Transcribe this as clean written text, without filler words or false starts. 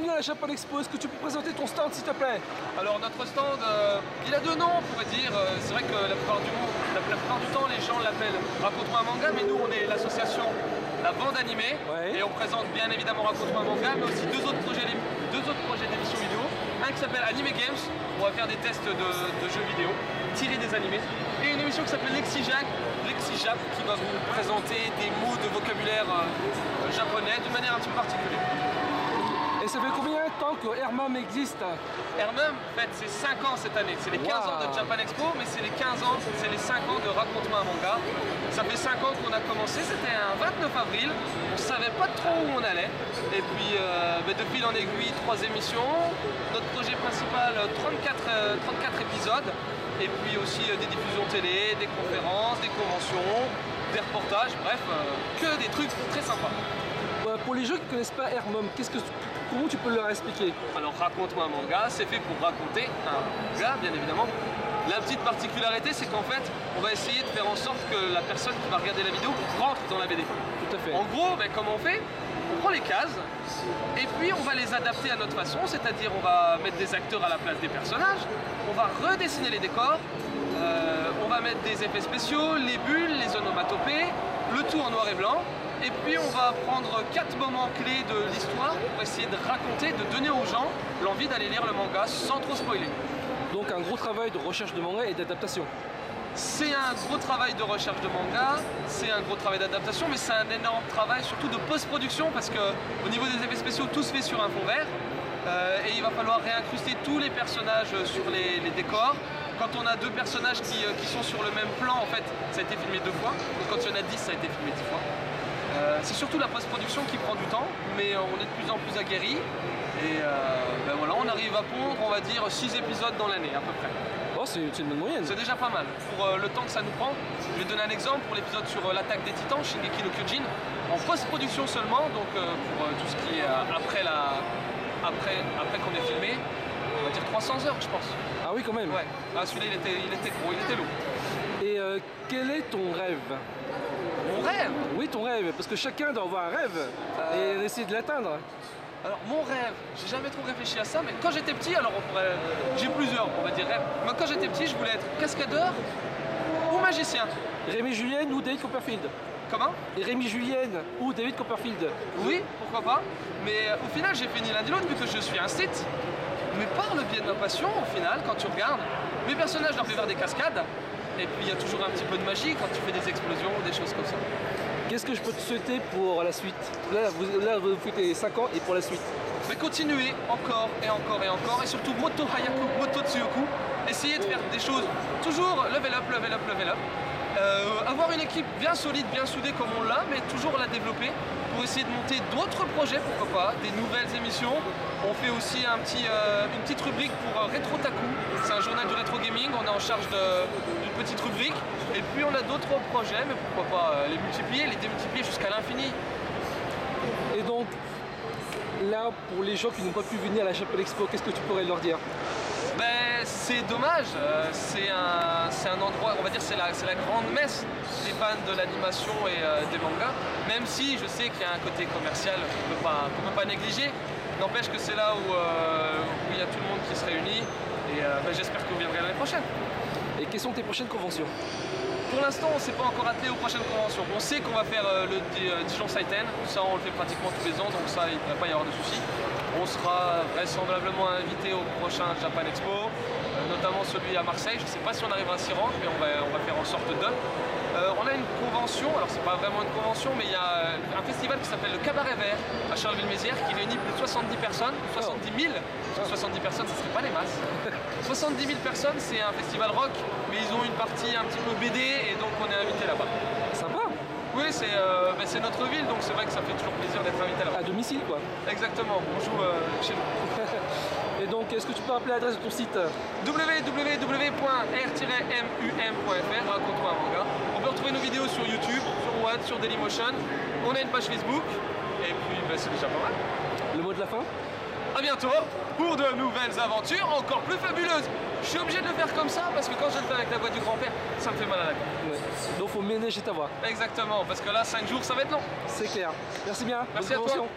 venir à la Japan Expo, est-ce que tu peux présenter ton stand s'il te plaît? Alors notre stand, il a deux noms on pourrait dire. C'est vrai que la plupart du temps les gens l'appellent Raconte-moi un manga, mais nous on est l'association La Bande Animée, ouais. Et on présente bien évidemment Raconte-moi un manga, mais aussi deux autres projets d'émissions vidéo. Un qui s'appelle Anime Games, où on va faire des tests de jeux vidéo tirés des animés, et une émission qui s'appelle LexiJap qui va vous présenter des mots de vocabulaire japonais d'une manière un petit peu particulière. Et ça fait combien de temps que Hermam existe? Hermam, en fait, c'est 5 ans cette année. C'est les 15 ans de Japan Expo, mais c'est les 15 ans, c'est les 5 ans de Raconte-moi un manga. Ça fait 5 ans qu'on a commencé, c'était un 29 avril. On savait pas trop où on allait. Et puis, de fil en aiguille, 3 émissions. Notre projet principal, 34 épisodes. Et puis aussi des diffusions télé, des conférences, des conventions, des reportages, bref, que des trucs très sympas. Pour les gens qui ne connaissent pas Hermam, comment tu peux leur expliquer? Alors Raconte-moi un manga, c'est fait pour raconter un manga, bien évidemment. La petite particularité, c'est qu'en fait, on va essayer de faire en sorte que la personne qui va regarder la vidéo rentre dans la BD. Tout à fait. En gros, comment on fait? On prend les cases, et puis on va les adapter à notre façon, c'est-à-dire on va mettre des acteurs à la place des personnages, on va redessiner les décors, on va mettre des effets spéciaux, les bulles, les onomatopées, le tout en noir et blanc. Et puis on va prendre 4 moments clés de l'histoire pour essayer de raconter, de donner aux gens l'envie d'aller lire le manga sans trop spoiler. Donc un gros travail de recherche de manga et d'adaptation. C'est un gros travail de recherche de manga, c'est un gros travail d'adaptation, mais c'est un énorme travail surtout de post-production parce qu'au niveau des effets spéciaux, tout se fait sur un fond vert. Et il va falloir réincruster tous les personnages sur les décors. Quand on a 2 personnages qui sont sur le même plan, en fait, ça a été filmé 2 fois. Donc quand il y en a 10, ça a été filmé 10 fois. C'est surtout la post-production qui prend du temps, mais on est de plus en plus aguerris. Et voilà, on arrive à pondre, on va dire, 6 épisodes dans l'année à peu près. Oh, c'est une bonne moyenne. C'est déjà pas mal. Pour le temps que ça nous prend, je vais donner un exemple pour l'épisode sur l'attaque des titans, Shingeki no Kyojin, en post-production seulement, donc pour tout ce qui est après qu'on ait filmé, on va dire 300 heures je pense. Ah oui quand même. Ouais. Ah, celui-là il était gros, il était lourd. Et quel est ton rêve? Mon rêve? Oui, ton rêve, parce que chacun doit avoir un rêve et essayer de l'atteindre. Alors mon rêve, j'ai jamais trop réfléchi à ça, mais quand j'étais petit, alors j'ai plusieurs, on va dire rêves. Mais quand j'étais petit, je voulais être cascadeur ou magicien. Rémi Julien ou David Copperfield? Comment? Rémi Julien ou David Copperfield? Oui, pourquoi pas. Mais au final, j'ai fini l'un de l'autre vu que je suis un Sith. Mais par le biais de ma passion, au final, quand tu regardes, mes personnages leur font faire des cascades. Et puis il y a toujours un petit peu de magie quand tu fais des explosions ou des choses comme ça. Qu'est-ce que je peux te souhaiter pour la suite? Là, vous fêtez 5 ans et pour la suite? Mais continuez encore et encore et encore, et surtout Moto Hayaku, Moto Tsuyoku. Essayez de faire des choses toujours level up, level up, level up. Avoir une équipe bien solide, bien soudée comme on l'a, mais toujours la développer pour essayer de monter d'autres projets, pourquoi pas, des nouvelles émissions. On fait aussi une petite rubrique pour Retro Taku, c'est un journal du rétro gaming, on est en charge d'une petite rubrique. Et puis on a d'autres projets, mais pourquoi pas les multiplier, les démultiplier jusqu'à l'infini. Et donc, là, pour les gens qui n'ont pas pu venir à la Japan Expo, qu'est-ce que tu pourrais leur dire? Ben, c'est dommage, c'est un endroit, on va dire c'est la grande messe des fans de l'animation et des mangas, même si je sais qu'il y a un côté commercial qu'on peut pas négliger. N'empêche que c'est là où il y a tout le monde qui se réunit et j'espère que vous viendrez l'année prochaine. Et quelles sont tes prochaines conventions? Pour l'instant, on ne s'est pas encore attelé aux prochaines conventions. On sait qu'on va faire le Dijon Saiten, ça on le fait pratiquement tous les ans, donc ça il ne devrait pas y avoir de soucis. On sera vraisemblablement invité au prochain Japan Expo, notamment celui à Marseille. Je ne sais pas si on arrivera à s'y rendre, mais on va faire en sorte de. On a une convention, alors c'est pas vraiment une convention, mais il y a un festival qui s'appelle le Cabaret Vert à Charleville-Mézières qui réunit plus de 70 personnes, 70 000, 70 personnes ce serait pas des masses. 70 000 personnes, c'est un festival rock, mais ils ont une partie un petit peu BD et donc on est invité là-bas. Sympa. Oui, c'est notre ville, donc c'est vrai que ça fait toujours plaisir d'être invité là-bas. À domicile quoi. Exactement, on joue chez nous. Et donc, est-ce que tu peux rappeler l'adresse de ton site? www.r-mum.fr, raconte-moi un manga. On peut retrouver nos vidéos sur YouTube, sur Watt, sur Dailymotion. On a une page Facebook, et puis c'est déjà pas mal. Le mot de la fin? A bientôt pour de nouvelles aventures encore plus fabuleuses. Je suis obligé de le faire comme ça parce que quand je le fais avec la voix du grand-père, ça me fait mal à la gorge. Ouais. Donc faut ménager ta voix. Exactement, parce que là 5 jours ça va être long. C'est clair. Merci bien. Merci à toi.